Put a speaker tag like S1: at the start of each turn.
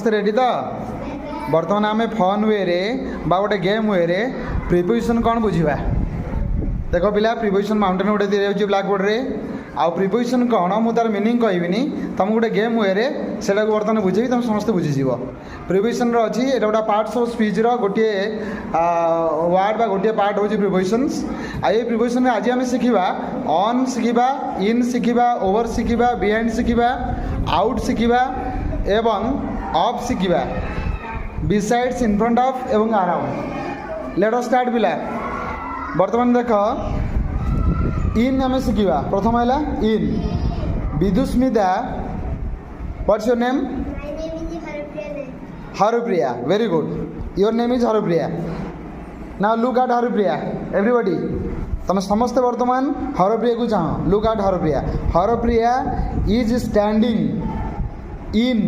S1: ready तो बर्तमान आम फन वे रे गोटे गेम वे रे प्रिपोजिशन कौन बुझा देख पिला प्रिपोजिशन माउंटेन गोटे दी जाऊँ ब्लाक बोर्ड रे आउ प्रिपोजिशन कौन मु तार मीनिंग कहबिनी तुमको गोटे गेम वे रे से बर्तमान बुझे तुम समस्त बुझीज प्रिपोजिशन अच्छी ये गोटे पार्ट्स ऑफ स्पीच गोटे वार्ड बा गोटे पार्ट हूँ प्रिपोजिशंस आ ये प्रिपोजिशन आज आम शिखा ऑन शिखा इन शिखा ओवर शिखा बिहाइंड शिखा आउट शिखा एवं ऑफ शिखा बिसाइड्स इन फ्रंट ऑफ एवं अराउंड लेट अस स्टार्ट पिला बर्तमान देख इन आम शिखा प्रथम है इन Bidusmita what's your name Haripriya very good your name is Haripriya now look at Haripriya everybody तुम समस्ते वर्तमान हरप्रिया को चाह look at Haripriya is standing in